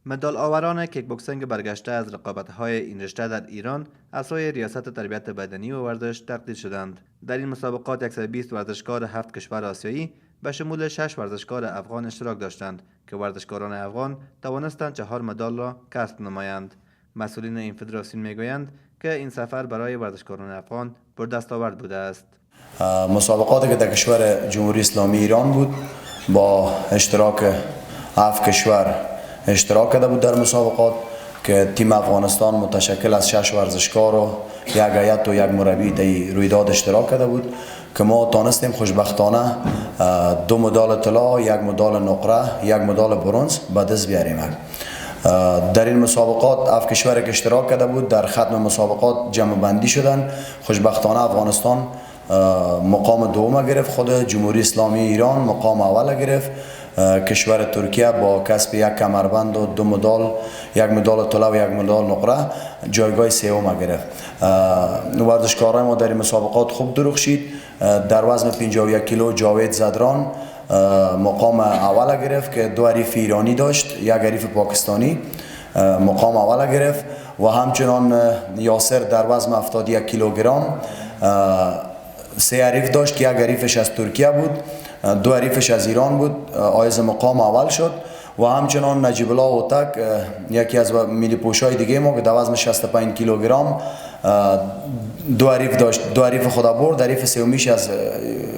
مدال آوران کیک بوکسینگ برگشته از رقابت‌های این رشته در ایران از سوی ریاست تربیت بدنی و ورزش تقدیر شدند. در این مسابقات 120 ورزشکار 7 کشور آسیایی به شمول 6 ورزشکار افغان اشتراک داشتند که ورزشکاران افغان توانستند 4 مدال را کسب نمایند. مسئولین این فدراسیون میگویند که این سفر برای ورزشکاران افغان پردستاورد بوده است. مسابقاتی که در کشور جمهوری اسلامی ایران بود با اشتراک 7 کشور اشتراک کرده بود در مسابقات که تیم افغانستان متشکل از 6 ورزشکار و یک هیئت و یک مربی در رویداد اشتراک کرده بود که ما تانستیم خوشبختانه 2 مدال طلا، 1 مدال نقره، 1 مدال برنز به دست بیاریم. در این مسابقات 7 کشور که اشتراک کرده بود در ختم مسابقات جمع بندی شدند. خوشبختانه افغانستان مقام دوم گرفت، خود جمهوری اسلامی ایران مقام اول گرفت، کشور ترکیه با کسب 1 کمربند و 2 مدال، 1 مدال طلا و 1 مدال نقره جایگاه سوم گرفت. ورزشکاران ما در این مسابقات خوب درخشید. در وزن 51 کیلو جاوید زدران مقام اول گرفت که 2 حریف ایرانی داشت، 1 حریف پاکستانی مقام اول گرفت و همچنان یاسر در وزن 71 کیلوگرم 3 حریف داشت که 1 حریفش از ترکیه بود، 2 حریفش از ایران بود، عایز مقام اول شد و همچنان نجیب الله اوتک یکی از ملی پوشای دیگه ما که در وزن 65 کیلوگرم 2 حریف داشت، 2 حریف خدا برد. حریف سومیش از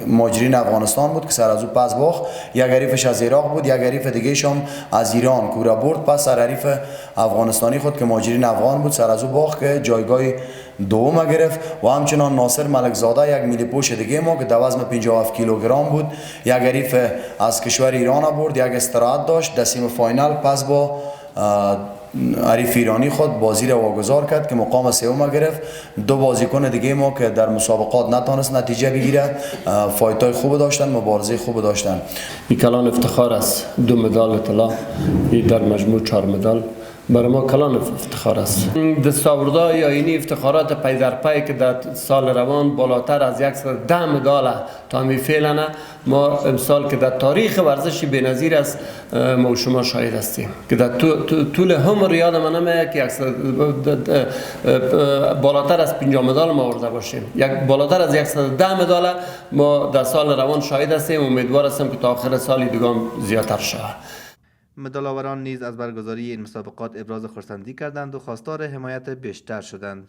مهاجرین افغانستان بود که سر از او پس باخت، 1 حریفش از عراق بود، 1 حریف دیگه شم از ایران کورا برد، پس سر حریف افغانستانی خود که مهاجرین افغان بود سر از او باخت که جایگاه دوم گرفت و همچنان ناصر ملک زاده یک ملی پوش دیگه ما که در وزن 57 کیلوگرم بود، 1 حریف از کشور ایران برد، 1 استراحت داشت، در سیم فاینال پس با حریف ایرانی خود بازی را واگذار کرد که مقام سوم گرفت. 2 بازیکن دیگه ما که در مسابقات نتونست نتیجه بگیره، فایتای خوب داشتن، مبارزه خوب داشتن. این کلان افتخار است، 2 مدال طلا در مجموع 4 مدال برای ما کلان افتخار است. دستاوردها یا این افتخارات پی در پی که در سال روان بالاتر از 110 مدال تا می فعلا ما امسال که در تاریخ ورزشی بی‌نظیر است ما شما شاهد هستیم که در طول عمر یاد من نمیاد که بالاتر از 50 مدال ما آورده باشیم. بالاتر از 110 مدال ما در سال روان شاهد هستیم. امیدوار هستم که تا آخر سال دیگه زیادتر شود. مدال آوران نیز از برگزاری این مسابقات ابراز خرسندی کردند و خواستار حمایت بیشتر شدند.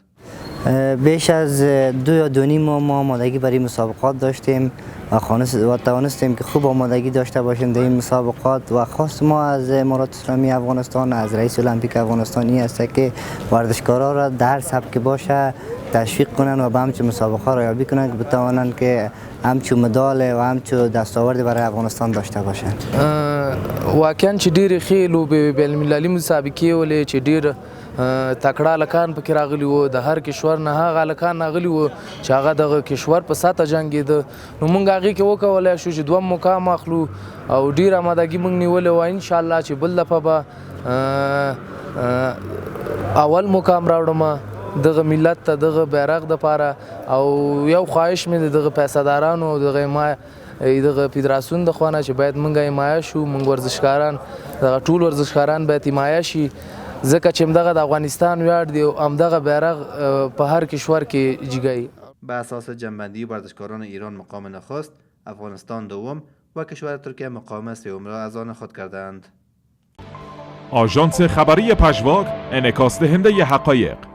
بیش از 2 یا 2.5 ماه ما آمادگی برای مسابقات داشتیم و توانستیم که خوب آمادگی داشته باشیم در این مسابقات و خواست ما از امارات اسلامی افغانستان، از رئیس المپیک افغانستانی است که ورزشکارا را در سبک باشه تشویق کنن و به همچون مسابقه را یابی کنن که بتوانند که همچون مدال و همچون دستاورد برای افغانستان داشته باشند. واقعا چې ډېرې ښې لوبې بین المللي مسابقې ولې چې ډېر تکړه هلکان پکې راغلي وو، د هر کشور نه هغه هلکان راغلي وو چې هغه دغه کشور په سطحه جنګېده. نو موږ هغې کې وکولی شو چې 2 مقام اخلو او ډېره آمادګي موږ نیولې وه. انشاءالله چې بل دفعه به اول مقام راوړم دغه ملت ته دغه بیرغ دپاره. او یو خواهش مې د دغه پیسهدارانو او دغه فدراسیون د خوا نه چې باید موږ حمایه شو، موږ ورزشکاران دغه ټول ورزشکاران باید حمایه شي ځکه چې همدغه د افغانستان ویاړ دی او همدغه بیرغ په هر کشور کې جیګی. به اساس جنبندی ورزشکاران ایران مقام نخست، افغانستان دوم و کشور ترکیه مقام سوم را از آن خود کردند. آژانس خبری پژواک انعکاس دهنده حقایق.